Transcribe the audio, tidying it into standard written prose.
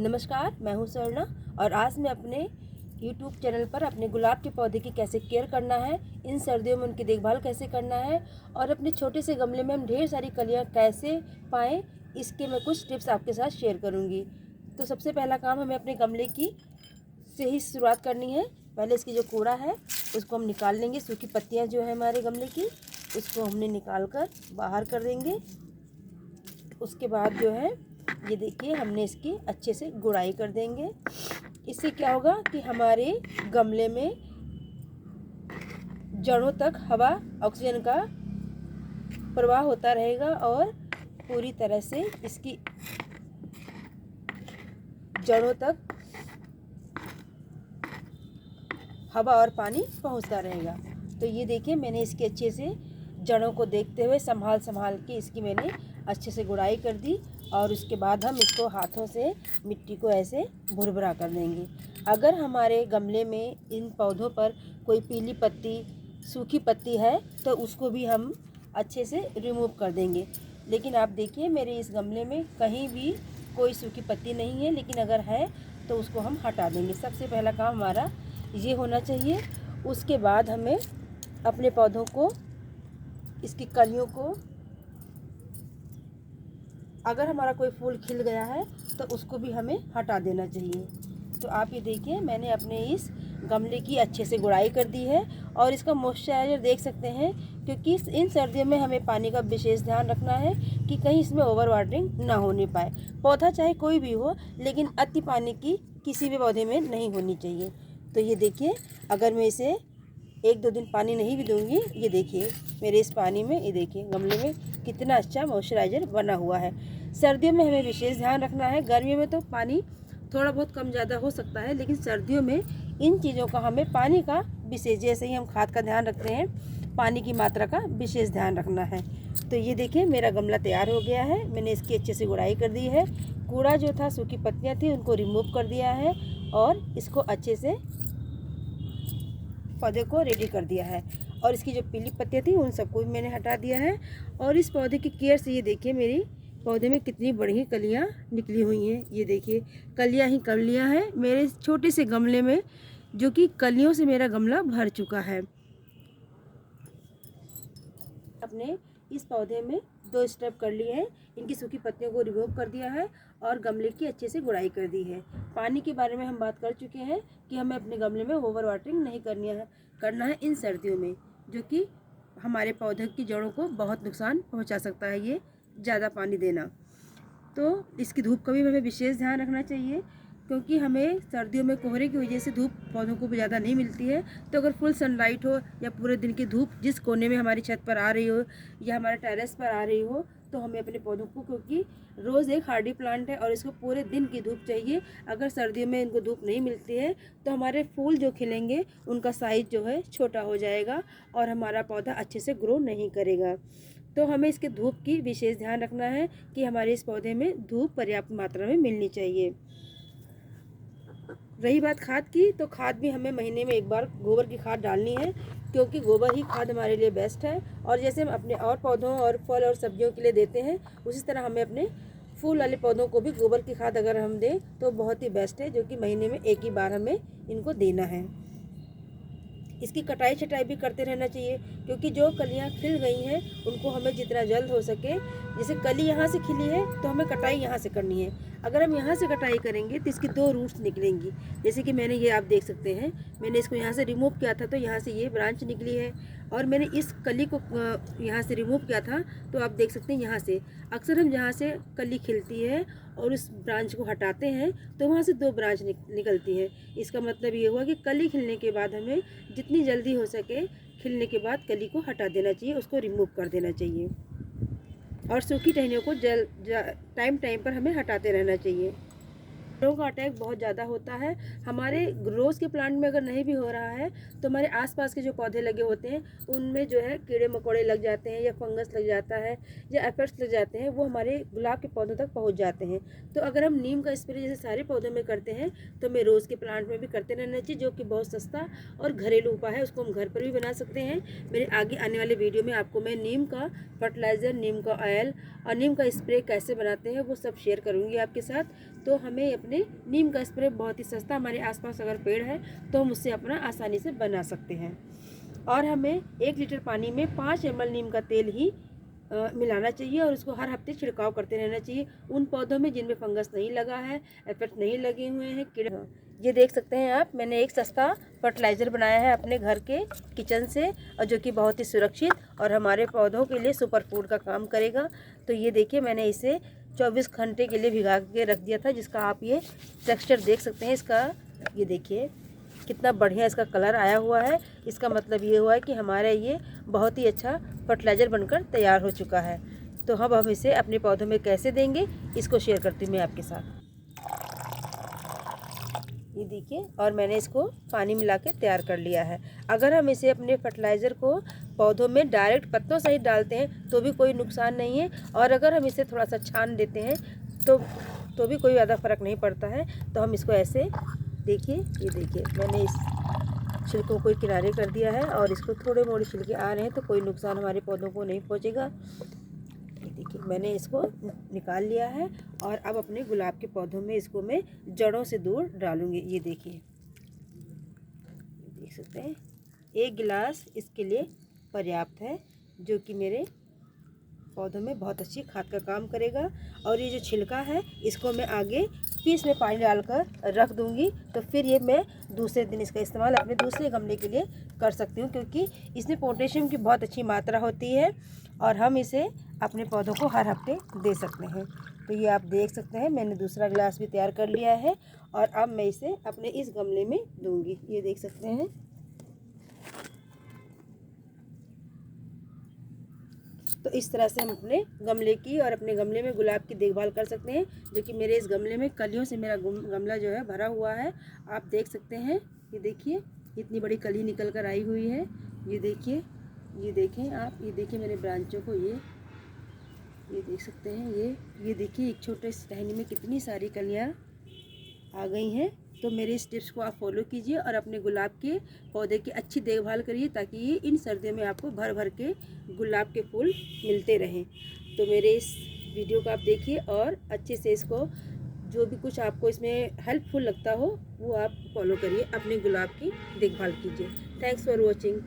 नमस्कार, मैं हूं स्वर्णा और आज मैं अपने YouTube चैनल पर अपने गुलाब के पौधे की कैसे केयर करना है, इन सर्दियों में उनकी देखभाल कैसे करना है और अपने छोटे से गमले में हम ढेर सारी कलियां कैसे पाएँ, इसके मैं कुछ टिप्स आपके साथ शेयर करूंगी। तो सबसे पहला काम हमें अपने गमले की से ही शुरुआत करनी है। पहले इसकी जो कूड़ा है उसको हम निकाल लेंगे। सूखी पत्तियाँ जो है हमारे गमले की, उसको हमने निकाल कर बाहर कर देंगे। उसके बाद जो है ये देखिए, हमने इसकी अच्छे से गुड़ाई कर देंगे। इससे क्या होगा कि हमारे गमले में जड़ों तक हवा, ऑक्सीजन का प्रवाह होता रहेगा और पूरी तरह से इसकी जड़ों तक हवा और पानी पहुंचता रहेगा। तो ये देखिए, मैंने इसके अच्छे से जड़ों को देखते हुए संभाल के इसकी मैंने अच्छे से गुड़ाई कर दी और उसके बाद हम इसको हाथों से मिट्टी को ऐसे भुरभुरा कर देंगे। अगर हमारे गमले में इन पौधों पर कोई पीली पत्ती, सूखी पत्ती है तो उसको भी हम अच्छे से रिमूव कर देंगे। लेकिन आप देखिए, मेरे इस गमले में कहीं भी कोई सूखी पत्ती नहीं है, लेकिन अगर है तो उसको हम हटा देंगे। सबसे पहला काम हमारा ये होना चाहिए। उसके बाद हमें अपने पौधों को, इसकी कलियों को, अगर हमारा कोई फूल खिल गया है तो उसको भी हमें हटा देना चाहिए। तो आप ये देखिए, मैंने अपने इस गमले की अच्छे से गुड़ाई कर दी है और इसका मॉइस्चराइज़र देख सकते हैं, क्योंकि इन सर्दियों में हमें पानी का विशेष ध्यान रखना है कि कहीं इसमें ओवर वाटरिंग ना होने पाए। पौधा चाहे कोई भी हो, लेकिन अति पानी की किसी भी पौधे में नहीं होनी चाहिए। तो ये देखिए, अगर मैं इसे 1-2 दिन पानी नहीं भी दूंगी, ये देखिए मेरे इस पानी में, ये देखिए गमले में कितना अच्छा मॉइस्चराइज़र बना हुआ है। सर्दियों में हमें विशेष ध्यान रखना है। गर्मियों में तो पानी थोड़ा बहुत कम ज़्यादा हो सकता है, लेकिन सर्दियों में इन चीज़ों का हमें पानी का विशेष, जैसे ही हम खाद का ध्यान रखते हैं, पानी की मात्रा का विशेष ध्यान रखना है। तो ये देखिए, मेरा गमला तैयार हो गया है। मैंने इसकी अच्छे से गुड़ाई कर दी है। कूड़ा जो था, सूखी पत्तियाँ थी, उनको रिमूव कर दिया है और इसको अच्छे से पौधे को रेडी कर दिया है। और इसकी जो पीली पत्तियाँ थी उन सबको भी मैंने हटा दिया है। और इस पौधे की केयर से ये देखिए, मेरी पौधे में कितनी बड़ी कलियाँ निकली हुई हैं। ये देखिए, कलियाँ ही कलियाँ हैं मेरे छोटे से गमले में, जो कि कलियों से मेरा गमला भर चुका है। अपने इस पौधे में 2 स्टेप कर लिए हैं। इनकी सूखी पत्तियों को रिमूव कर दिया है और गमले की अच्छे से गुड़ाई कर दी है। पानी के बारे में हम बात कर चुके हैं कि हमें अपने गमले में ओवर वाटरिंग नहीं करना है इन सर्दियों में, जो कि हमारे पौधे की जड़ों को बहुत नुकसान पहुंचा सकता है ये ज़्यादा पानी देना। तो इसकी धूप का भी हमें विशेष ध्यान रखना चाहिए, क्योंकि हमें सर्दियों में कोहरे की वजह से धूप पौधों को भी ज़्यादा नहीं मिलती है। तो अगर फुल सनलाइट हो या पूरे दिन की धूप जिस कोने में हमारी छत पर आ रही हो या हमारे टेरेस पर आ रही हो, तो हमें अपने पौधों को, क्योंकि रोज़ एक हार्डी प्लांट है और इसको पूरे दिन की धूप चाहिए। अगर सर्दियों में इनको धूप नहीं मिलती है तो हमारे फूल जो खिलेंगे उनका साइज़ जो है छोटा हो जाएगा और हमारा पौधा अच्छे से ग्रो नहीं करेगा। तो हमें इसके धूप की विशेष ध्यान रखना है कि हमारे इस पौधे में धूप पर्याप्त मात्रा में मिलनी चाहिए। रही बात खाद की, तो खाद भी हमें महीने में 1 बार गोबर की खाद डालनी है, क्योंकि गोबर ही खाद हमारे लिए बेस्ट है। और जैसे हम अपने और पौधों और फल और सब्जियों के लिए देते हैं, उसी तरह हमें अपने फूल वाले पौधों को भी गोबर की खाद अगर हम दें तो बहुत ही बेस्ट है, जो कि महीने में 1 ही बार हमें इनको देना है। इसकी कटाई छटाई भी करते रहना चाहिए, क्योंकि जो कलियां खिल गई हैं उनको हमें जितना जल्द हो सके, जैसे कली यहाँ से खिली है तो हमें कटाई यहाँ से करनी है। अगर हम यहाँ से कटाई करेंगे तो इसकी 2 रूट्स निकलेंगी। जैसे कि मैंने ये, आप देख सकते हैं, मैंने इसको यहाँ से रिमूव किया था तो यहाँ से ये ब्रांच निकली है, और मैंने इस कली को यहाँ से रिमूव किया था तो आप देख सकते हैं यहाँ से। अक्सर हम जहाँ से कली खिलती है और उस ब्रांच को हटाते हैं तो वहाँ से 2 ब्रांच निकलती है। इसका मतलब ये हुआ कि कली खिलने के बाद हमें जितनी जल्दी हो सके, खिलने के बाद कली को हटा देना चाहिए, उसको रिमूव कर देना चाहिए। और सूखी टहनियों को टाइम पर हमें हटाते रहना चाहिए। कीड़ों का अटैक बहुत ज़्यादा होता है हमारे रोज़ के प्लांट में। अगर नहीं भी हो रहा है तो हमारे आसपास के जो पौधे लगे होते हैं उनमें जो है कीड़े मकोड़े लग जाते हैं, या फंगस लग जाता है, या एफिड्स लग जाते हैं, वो हमारे गुलाब के पौधों तक पहुंच जाते हैं। तो अगर हम नीम का स्प्रे जैसे सारे पौधों में करते हैं तो हमें रोज़ के प्लांट में भी करते रहना चाहिए, जो कि बहुत सस्ता और घरेलू उपाय है। उसको हम घर पर भी बना सकते हैं। मेरे आगे आने वाले वीडियो में आपको मैं नीम का फर्टिलाइज़र, नीम का ऑयल और नीम का स्प्रे कैसे बनाते हैं वो सब शेयर करूँगी आपके साथ। तो हमें अपने नीम का स्प्रे बहुत ही सस्ता, हमारे आसपास अगर पेड़ है तो हम उससे अपना आसानी से बना सकते हैं। और हमें 1 लीटर पानी में 5 ml नीम का तेल ही मिलाना चाहिए और उसको हर हफ्ते छिड़काव करते रहना चाहिए उन पौधों में जिनमें फंगस नहीं लगा है, एफेक्ट नहीं लगे हुए हैं, कीड़े। ये देख सकते हैं आप, मैंने एक सस्ता फर्टिलाइज़र बनाया है अपने घर के किचन से, और जो कि बहुत ही सुरक्षित और हमारे पौधों के लिए सुपर फूड का काम करेगा। तो ये देखिए, मैंने इसे 24 घंटे के लिए भिगा के रख दिया था, जिसका आप ये टेक्सचर देख सकते हैं इसका। ये देखिए कितना बढ़िया इसका कलर आया हुआ है। इसका मतलब ये हुआ है कि हमारा ये बहुत ही अच्छा फर्टिलाइज़र बनकर तैयार हो चुका है। तो अब हम इसे अपने पौधों में कैसे देंगे, इसको शेयर करती हूँ मैं आपके साथ। ये देखिए, और मैंने इसको पानी मिला के तैयार कर लिया है। अगर हम इसे अपने फर्टिलाइज़र को पौधों में डायरेक्ट पत्तों सहित डालते हैं तो भी कोई नुकसान नहीं है, और अगर हम इसे थोड़ा सा छान देते हैं तो भी कोई ज़्यादा फ़र्क नहीं पड़ता है। तो हम इसको ऐसे देखिए, ये देखिए मैंने इस छिलकों को किनारे कर दिया है और इसको थोड़े मोड़े छिलके आ रहे हैं, तो कोई नुकसान हमारे पौधों को नहीं पहुंचेगा। ये देखिए मैंने इसको निकाल लिया है और अब अपने गुलाब के पौधों में इसको मैं जड़ों से दूर डालूंगी। ये देखिए, देख सकते हैं 1 गिलास इसके लिए पर्याप्त है, जो कि मेरे पौधों में बहुत अच्छी खाद का काम करेगा। और ये जो छिलका है इसको मैं आगे पीस में पानी डालकर रख दूंगी, तो फिर ये मैं दूसरे दिन इसका इस्तेमाल अपने दूसरे गमले के लिए कर सकती हूँ, क्योंकि इसमें पोटेशियम की बहुत अच्छी मात्रा होती है और हम इसे अपने पौधों को हर हफ्ते दे सकते हैं। तो ये आप देख सकते हैं, मैंने दूसरा गिलास भी तैयार कर लिया है और अब मैं इसे अपने इस गमले में दूंगी। ये देख सकते हैं। तो इस तरह से हम अपने गमले की और अपने गमले में गुलाब की देखभाल कर सकते हैं, जो कि मेरे इस गमले में कलियों से मेरा गमला जो है भरा हुआ है। आप देख सकते हैं, ये देखिए इतनी बड़ी कली निकल कर आई हुई है। ये देखिए, ये देखें आप, ये देखिए मेरे ब्रांचों को, ये देख सकते हैं। ये देखिए एक छोटे से टहनी में कितनी सारी कलियाँ आ गई हैं। तो मेरे इस टिप्स को आप फॉलो कीजिए और अपने गुलाब के पौधे की अच्छी देखभाल करिए, ताकि ये इन सर्दियों में आपको भर भर के गुलाब के फूल मिलते रहें। तो मेरे इस वीडियो को आप देखिए और अच्छे से इसको, जो भी कुछ आपको इसमें हेल्पफुल लगता हो वो आप फॉलो करिए, अपने गुलाब की देखभाल कीजिए। Thanks for watching.